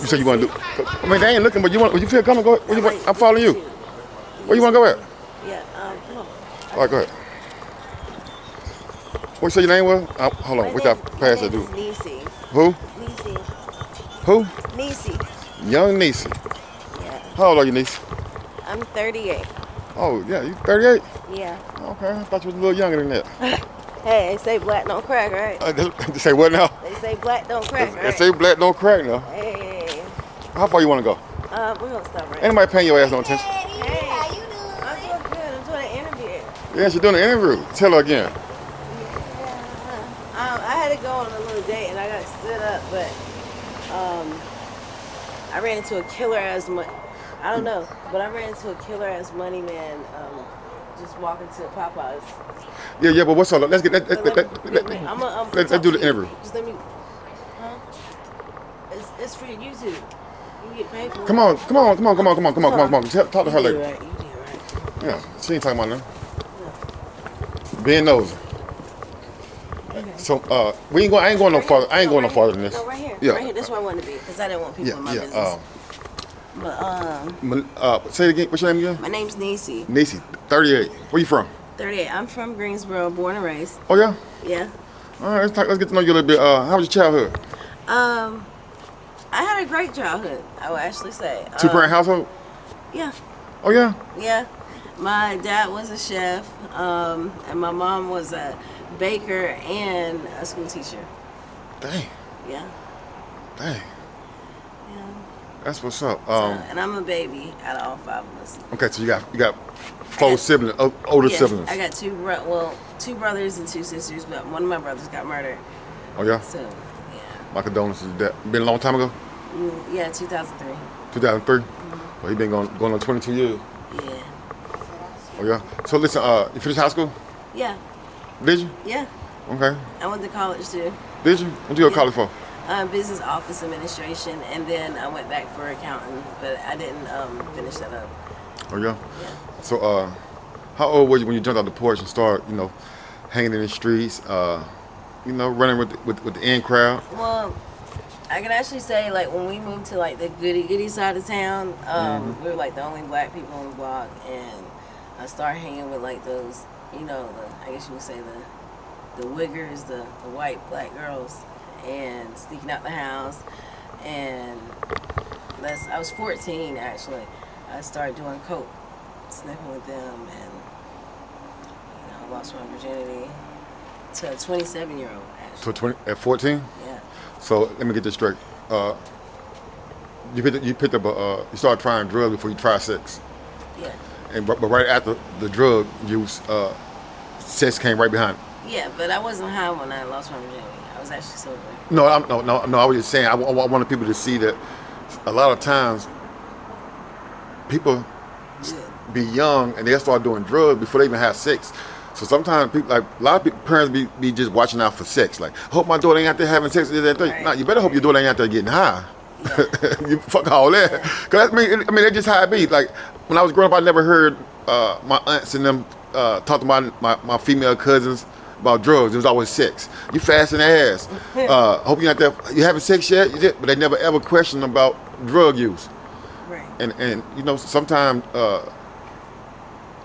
say you want to do? I mean, they ain't looking, but you feel coming? Go ahead. Where you want? I'm following you. Where you want to go at? Yeah, come on. All right, go ahead. What you say your name was? Hold on, which I pass that dude? Nisi. Who? Nisi. Who? Nisi. Young Nisi. Yeah. How old are you, Nisi? I'm 38. Oh, yeah, you 38? Yeah. Okay, I thought you was a little younger than that. Hey, they say black don't crack, right? They say what now? They say black don't crack, right? They say black don't crack now. Hey. How far you want to go? We're gonna stop right Anybody paying your ass no attention? Hey, how you doing? I'm doing good. I'm doing an interview. Yeah, she's doing an interview. Tell her again. I had to go on a little date and I got stood up, but I ran into a killer ass I don't know, but I ran into a killer ass money man just walking to Popeyes. Yeah, but what's up? Let's get let's do the interview. Just let me. Huh? It's for YouTube. You get paid for it. Come on. Talk to her later. You did right. Yeah, she ain't talking about nothing. Being nosy. Okay. So we ain't going. I ain't going no farther. I ain't going no farther than this. No, right here. Yeah. Right here. That's where I wanted to be because I didn't want people in my business. Say it again. What's your name again? My name's Nisi. Nisi, 38. Where you from? 38. I'm from Greensboro, born and raised. Oh yeah. Yeah. All right. Let's get to know you a little bit. How was your childhood? I had a great childhood. I would actually say. Two-parent household? Yeah. Oh yeah. Yeah. My dad was a chef, and my mom was a baker and a school teacher. Dang. Yeah. Dang. Yeah. That's what's up. And I'm a baby out of all 5 of us. Okay, so you got four siblings, older siblings. I got two brothers and 2 sisters, but one of my brothers got murdered. Oh yeah. So, yeah. My condolences. That been a long time ago. Yeah, 2003. 2003. Well, he been going on 22 years. Yeah. Oh yeah. So listen, you finished high school? Yeah. Did you? Yeah. Okay. I went to college too. Did you? What did you go to college for? Business office administration, and then I went back for accounting, but I didn't finish that up. Oh yeah. Yeah. So how old were you when you jumped out the porch and started, hanging in the streets, running with the in crowd? Well, I can actually say, like, when we moved to, like, the goody side of town, we were, like, the only black people on the block, and I started hanging with, like, those, I guess you would say the wiggers, the white black girls, and sneaking out the house, and I was 14, actually. I started doing coke, sniffing with them, and, I lost my virginity to a 27-year-old, actually. So at 14? Yeah. So let me get this straight. You picked up you started trying drugs before you tried sex. Yeah. But right after the drug use, sex came right behind it. Yeah, but I wasn't high when I lost my virginity. I was actually sober. No. I was just saying. I wanted people to see that a lot of times people be young and they'll start doing drugs before they even have sex. So sometimes people, like a lot of people, parents be just watching out for sex. Like, hope my daughter ain't out there having sex. Right. No, you better hope your daughter ain't out there getting high. Yeah. You fuck all that. Yeah. Cause that's just how it be. Like when I was growing up, I never heard my aunts and them talk to my female cousins about drugs. It was always sex. You fasting ass. Hope you're out there. You having sex yet? But they never ever questioned about drug use. Right. And sometimes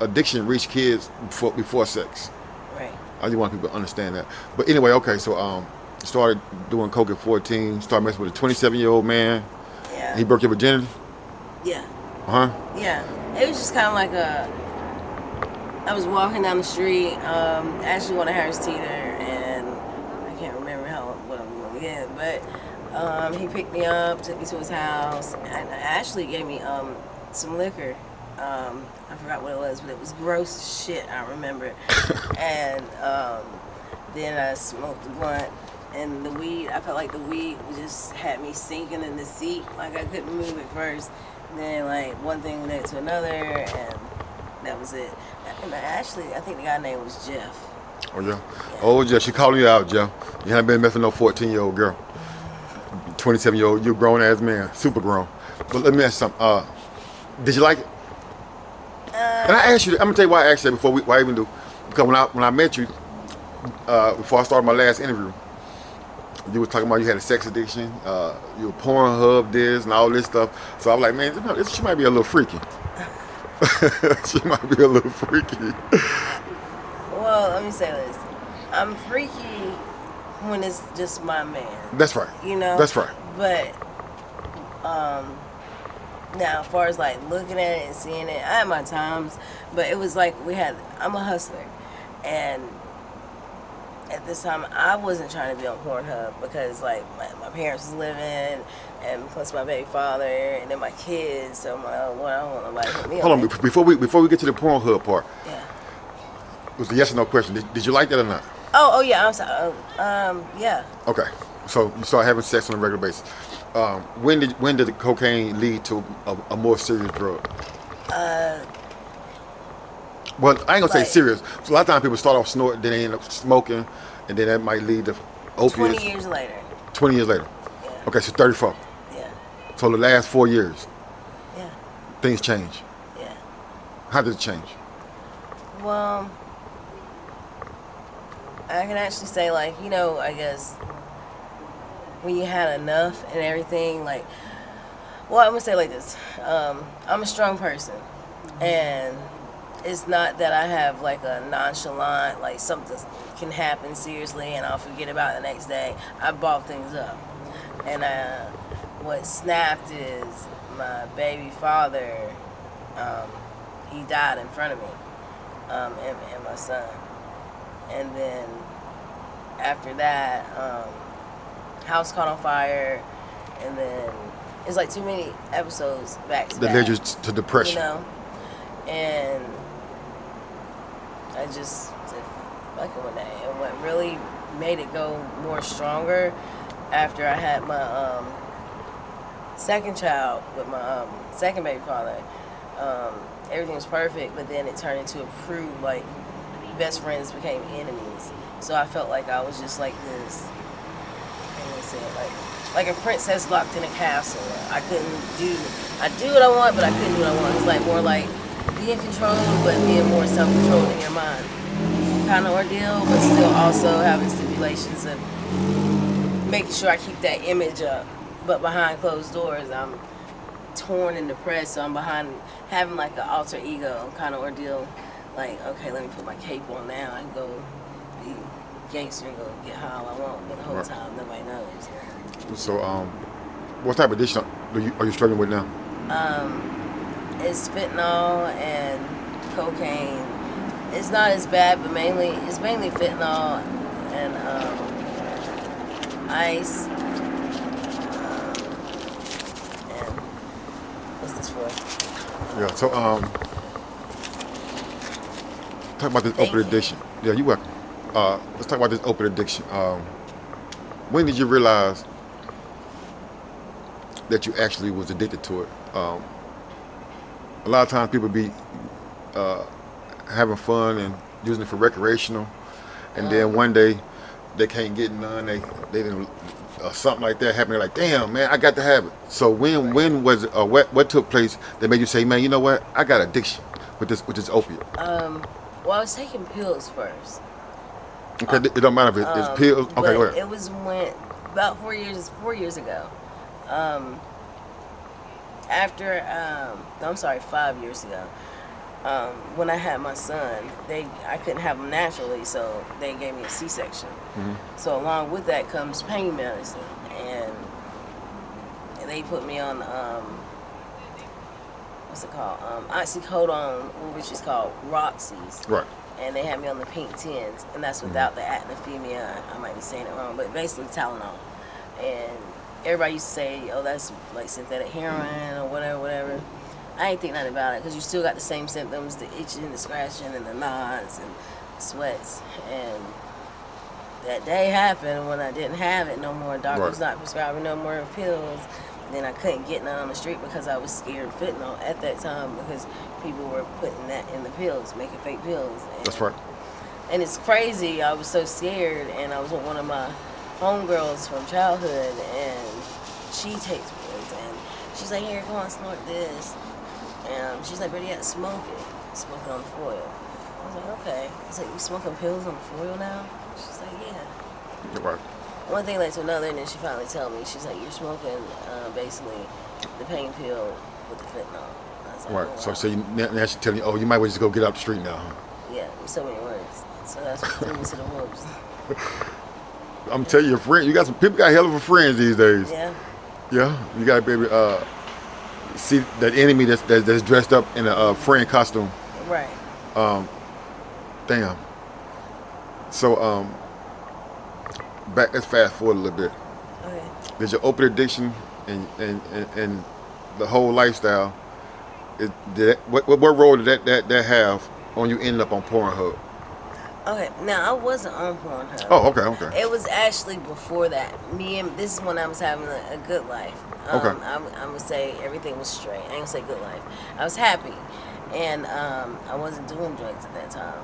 addiction reach kids before sex. Right. I just want people to understand that. But anyway, okay, so started doing coke at 14, started messing with a 27-year-old man. Yeah. He broke your virginity? Yeah. Uh-huh. Yeah. It was just kind of like I was walking down the street, actually on a Harris Teeter, and I can't remember what I'm going to get, but he picked me up, took me to his house, and actually gave me some liquor. I forgot what it was, but it was gross as shit, I remember. And then I smoked the blunt, and the weed, I felt like the weed just had me sinking in the seat, like I couldn't move at first. And then like one thing led to another, and that was it. And actually, I think the guy's name was Jeff. Oh yeah. Oh Jeff, she calling you out, Jeff. You haven't been messing with no 14-year-old girl. 27-year-old, you a grown ass man, super grown. But let me ask you something. Did you like it? And I asked you, I'm gonna tell you why I asked that why I even do. Because when I met you, before I started my last interview, You were talking about you had a sex addiction. You were Pornhub this and all this stuff. So I was like, man, she might be a little freaky. She might be a little freaky. Well, let me say this. I'm freaky when it's just my man. That's right. You know? That's right. But now, as far as like looking at it and seeing it, I had my times, but it was like I'm a hustler. And at this time, I wasn't trying to be on Pornhub because like my parents was living, and plus my baby father, and then my kids. So I'm like, oh, well, I don't want nobody to hit me. Hold on, before we get to the Pornhub part, Yeah. it was a yes or no question. Did you like that or not? Oh yeah. I'm sorry. Yeah. Okay, so you started having sex on a regular basis. When did the cocaine lead to a more serious drug? Well, I ain't gonna say serious. So a lot of times people start off snorting, then they end up smoking, and then that might lead to opiates. 20 years later. 20 years later. Yeah. Okay, so 34. Yeah. So the last 4 years, Yeah. things change. Yeah. How did it change? Well, I can actually say, like, you know, I guess when you had enough and everything, like, well, I'm gonna say like this. I'm a strong person, and it's not that I have like a nonchalant, like something can happen seriously and I'll forget about it the next day. I bought things up, and what snapped is my baby father. He died in front of me, and my son, and then after that, house caught on fire, and then it's like too many episodes back to back. That led you to depression. You know, and I just said, fuck it one day. And what really made it go more stronger after I had my second child with my second baby father, everything was perfect, but then it turned into a prove, like, best friends became enemies. So I felt like I was just like this, how do I say it, like a princess locked in a castle. I do what I want, but I couldn't do what I want. It's like more like being controlled, but being more self-controlled in your mind kind of ordeal, but still also having stipulations of making sure I keep that image up. But behind closed doors, I'm torn and depressed, so I'm behind having like an alter ego kind of ordeal. Like, okay, let me put my cape on now and go be gangster and go get how I want, but the whole time nobody knows. So, what type of addiction are you struggling with now? It's fentanyl and cocaine. It's not as bad, but it's mainly fentanyl and ice. And what's this for? Yeah. So, talk about this opioid addiction. Yeah, you welcome. Let's talk about this opioid addiction. When did you realize that you actually was addicted to it? A lot of times people be having fun and using it for recreational, and then one day they can't get none. They didn't something like that happened. They're like, damn, man, I got to have it. So when was it? What took place that made you say, man, you know what? I got addiction with this opiate. Well, I was taking pills first. Okay, it don't matter if it's pills. Okay, go ahead. It was about 4 years ago. After, I'm sorry, 5 years ago. When I had my son, I couldn't have him naturally, so they gave me a C-section. Mm-hmm. So along with that comes pain medicine, and they put me on what's it called? Oxycodone, which is called Roxy's. Right. And they had me on the pink tins, and that's without the atanafemia. I might be saying it wrong, but basically Tylenol. And everybody used to say, oh, that's like synthetic heroin or whatever. I ain't think nothing about it, because you still got the same symptoms, the itching, the scratching, and the knots, and sweats. And that day happened when I didn't have it no more. Doctors not prescribing no more pills. Then I couldn't get none on the street because I was scared of fentanyl at that time, because people were putting that in the pills, making fake pills. And, that's right. And it's crazy. I was so scared, and I was with one of my homegirls from childhood, and she takes pills, and she's like, here, go on, snort this. And she's like, Brady, you got to smoke it on the foil. I was like, okay. I was like, you smoking pills on the foil now? She's like, yeah. Right. one thing led to another, and then she finally told me, she's like, you're smoking basically the pain pill with the fentanyl. I was like, Right. oh, wow. So now she's telling you, oh, you might well just go get out the street now. Huh? Yeah, in so many words. So that's what threw me to the wolves. I'm telling you, your friend, you got some people got hell of a friends these days. Yeah. Yeah, you got to be able to see that enemy that's dressed up in a friend costume. Right. Damn. So let's fast forward a little bit. Okay. There's your opiate addiction and the whole lifestyle. What role did that have on you ending up on Pornhub? Okay, now I wasn't on Pornhub. Oh, okay. It was actually before that. This is when I was having a good life. Okay. I would say everything was straight. I ain't gonna say good life. I was happy, and I wasn't doing drugs at that time.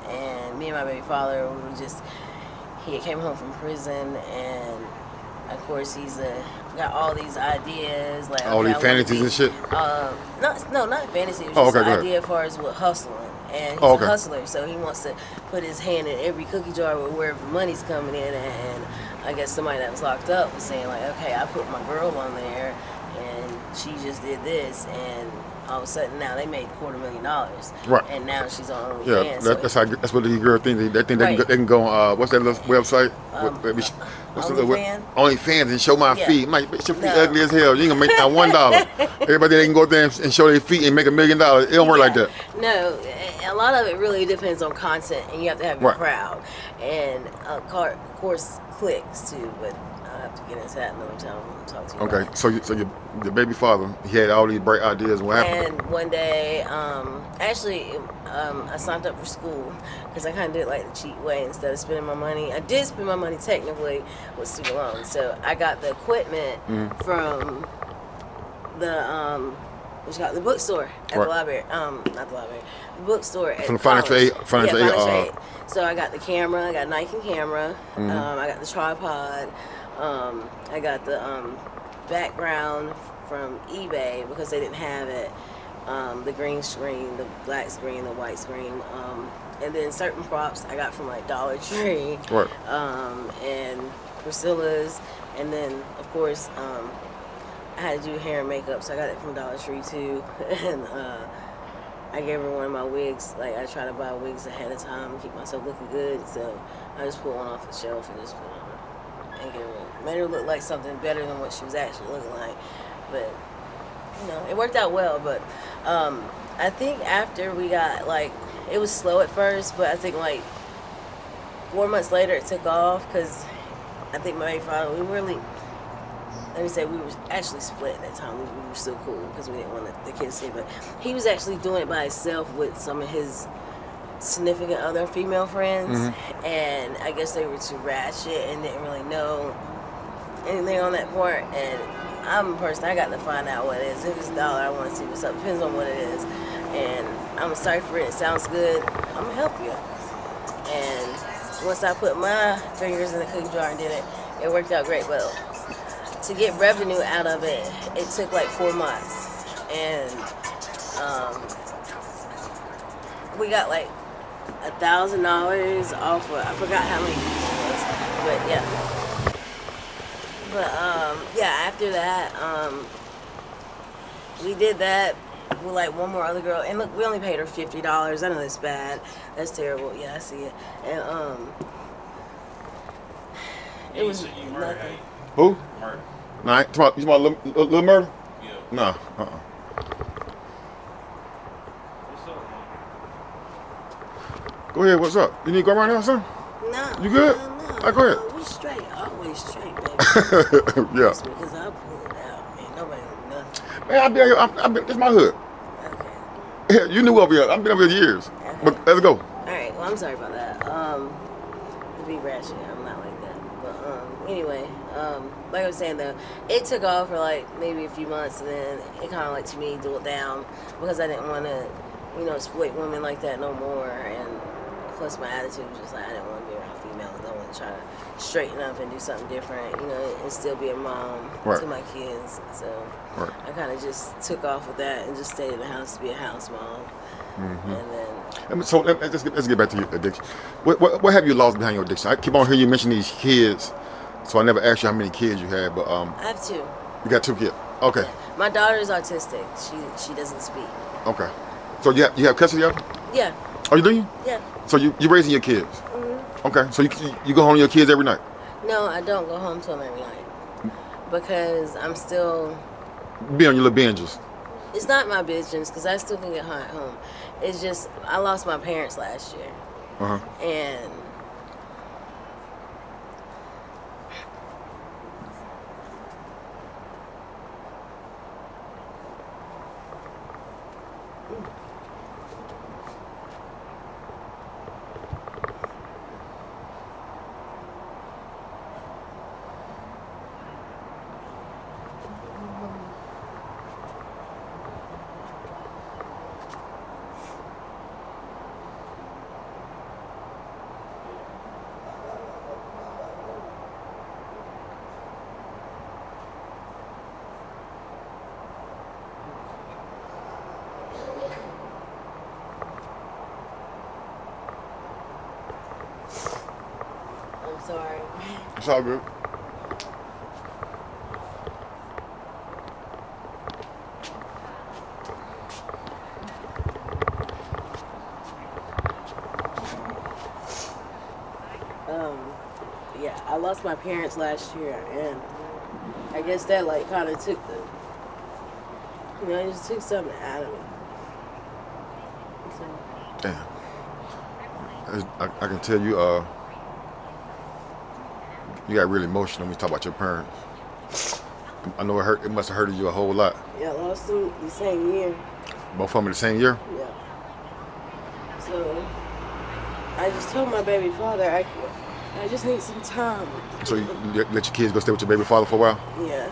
And me and my baby father, he came home from prison, and of course he's got all these ideas, like All these fantasies and shit. Not fantasy. It was Oh, just okay, an go idea as far as what hustling. And he's okay. a hustler, so he wants to put his hand in every cookie jar with wherever the money's coming in. And I guess somebody that was locked up was saying, like, okay, I put my girl on there, and she just did this, and all of a sudden now they made $250,000. Right. And now she's on Yeah, OnlyFans. that's what these girls think. They think Right. they can go on what's that little website? What's the OnlyFans? OnlyFans and show my Yeah. feet. Mike, bitch, your feet No. ugly as hell. You ain't gonna make not $1. Everybody they can go there and show their feet and make $1 million. It don't work like that. No, a lot of it really depends on content, and you have to have your crowd, and of course clicks too. But I'll have to get into that another time when I talk to you. Okay, about it. so your baby father, he had all these bright ideas. What happened? And one day, I signed up for school because I kind of did it like the cheap way instead of spending my money. I did spend my money technically with student loans, so I got the equipment from the the bookstore at the library. Not the library, the bookstore at From the financial aid. aid. So I got the camera. I got a Nikon camera. I got the tripod. I got the background from eBay because they didn't have it. The green screen, the black screen, the white screen, and then certain props I got from like Dollar Tree, Right. and Priscilla's, and then of course I had to do hair and makeup, so I got it from Dollar Tree too, and I gave her one of my wigs. Like I try to buy wigs ahead of time and keep myself looking good, so I just pulled one off the shelf and just put it on and made her look like something better than what she was actually looking like, but. It worked out well, but I think after we got, like, it was slow at first, but I think, like, 4 months later it took off because I think my baby father, we were actually split at that time. We were still cool because we didn't want the kids to see it, but he was actually doing it by himself with some of his significant other female friends, and I guess they were too ratchet and didn't really know anything on that part, and I'm a person, I got to find out what it is. If it's $1, I want to see what's up. Depends on what it is. And I'm going to search for it. It sounds good. I'm going to help you. And once I put my fingers in the cookie jar and did it, it worked out great. But to get revenue out of it, it took like 4 months. And we got like $1,000 off of, I forgot how many people it was. But yeah. But after that, we did that with like one more other girl, and look, we only paid her $50. I know that's bad, that's terrible. Yeah, I see it. And it was nothing. Who? Murder. Nah, you talking about Lil Murder? Yeah. Nah. What's up, man? Go ahead. What's up? You need to go right now, son? No. You good? No. All right, go ahead. No, we straight. Always straight, baby. Yeah. Just because I pull it out, man. Nobody know nothing. Man, I've been here. This is my hood. Okay. You knew over here. I've been over here years. Okay. But let's go. Alright, well, I'm sorry about that. To be ratchet, I'm not like that. But, anyway, like I was saying, though, it took off for, like, maybe a few months, and then it kind of, like, to me, dulled down, because I didn't want to, exploit women like that no more, and plus my attitude was just like, I didn't want to be around females. I want to try to straighten up and do something different, and still be a mom to my kids. So Right. I I kind of just took off with that and just stayed in the house to be a house mom. Mm-hmm. And then. So let's get back to your addiction. What have you lost behind your addiction? I keep on hearing you mention these kids, so I never asked you how many kids you had, but I have 2. You got 2 kids. Okay. Yeah. My daughter's autistic. She doesn't speak. Okay. So you have custody of them? Yeah. Oh, you do? Yeah. So you raising your kids? Mm-hmm. Okay. So you go home to your kids every night? No, I don't go home to them every night because I'm still. Be on your little binges. It's not my business because I still can get high at home. It's just I lost my parents last year, and I'm sorry. It's all good. Yeah, I lost my parents last year, and I guess that like kind of took it just took something out of me. So. Damn. I can tell you, you got really emotional when you talk about your parents. I know it must have hurted you a whole lot. Yeah, I lost them the same year. Both of them the same year? Yeah. So I just told my baby father I just need some time. So you let your kids go stay with your baby father for a while? Yeah.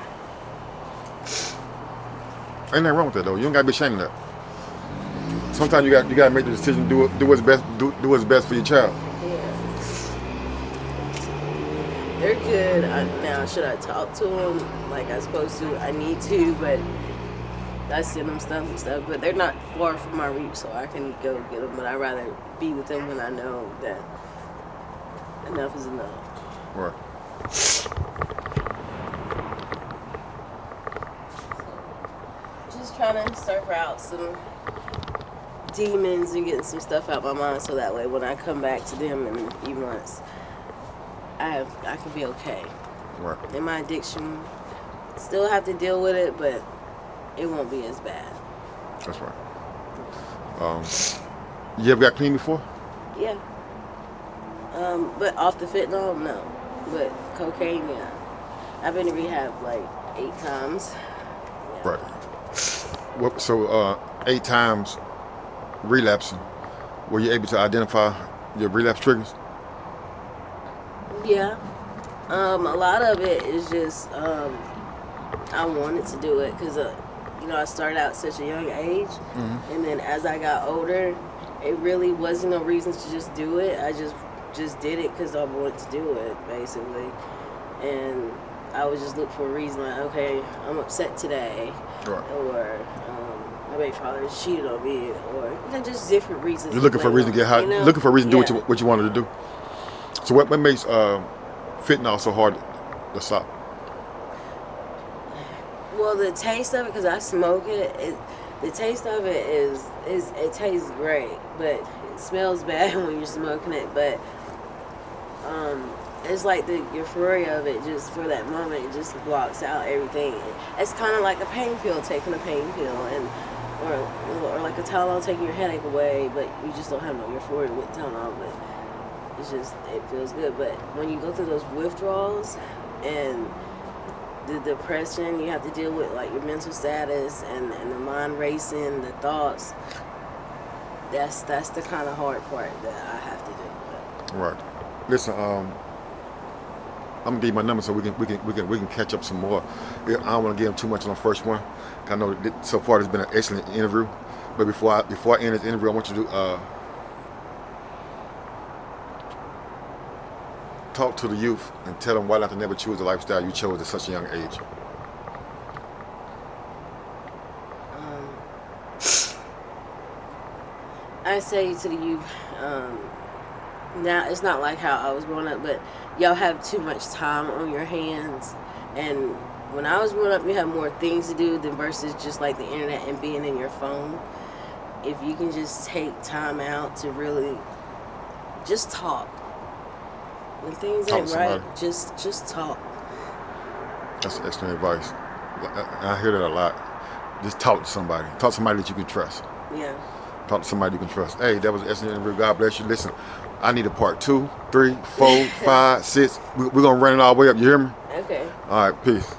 Ain't nothing wrong with that though. You don't gotta be ashamed of that. Sometimes you gotta make the decision, do what's best, do what's best for your child. Yeah. They're good. Now, should I talk to them like I'm supposed to? I need to, but I send them stuff and stuff. But they're not far from my reach, so I can go get them. But I'd rather be with them when I know that enough is enough. Right. Just trying to surf out some demons and getting some stuff out my mind so that way when I come back to them in a few months, I can be okay. Right. And my addiction, still have to deal with it, but it won't be as bad. That's right. You ever got clean before? Yeah. But off the fentanyl, no. But cocaine, yeah. I've been to rehab like 8 times. Yeah. Right. So 8 times relapsing. Were you able to identify your relapse triggers? Yeah. A lot of it is just I wanted to do it because I started out at such a young age, and then as I got older, it really wasn't no reason to just do it. I just did it because I wanted to do it, basically, and I would just look for a reason like, okay, I'm upset today, Right. Or my baby father cheated on me, or just different reasons. You're looking for a reason to get high. Looking for a reason to do what you wanted to do. So what makes fentanyl so hard to stop? Well, the taste of it, because I smoke it, the taste of it is it tastes great, but it smells bad when you're smoking it. But it's like the euphoria of it, just for that moment, it just blocks out everything. It's kind of like a pain pill, taking a pain pill, or like a Tylenol taking your headache away, but you just don't have no euphoria with Tylenol. But it's just, it feels good. But when you go through those withdrawals and the depression, you have to deal with like your mental status and the mind racing, the thoughts. That's the kind of hard part that I have to do. Right. Listen, I'm gonna give you my number so we can catch up some more. I don't want to give them too much on the first one. I know that so far it's been an excellent interview, but before I end this interview, I want you to talk to the youth and tell them why not to never choose the lifestyle you chose at such a young age. I say to the youth, now it's not like how I was growing up, but y'all have too much time on your hands. And when I was growing up, you had more things to do than versus just like the internet and being in your phone. If you can just take time out to really just talk. When things ain't right, just talk. That's excellent advice. I hear that a lot. Just talk to somebody. Talk to somebody that you can trust. Yeah. Talk to somebody you can trust. Hey, that was an excellent interview. God bless you. Listen, I need a part 2, 3, 4, 5, 6. We're going to run it all the way up. You hear me? Okay. All right, peace.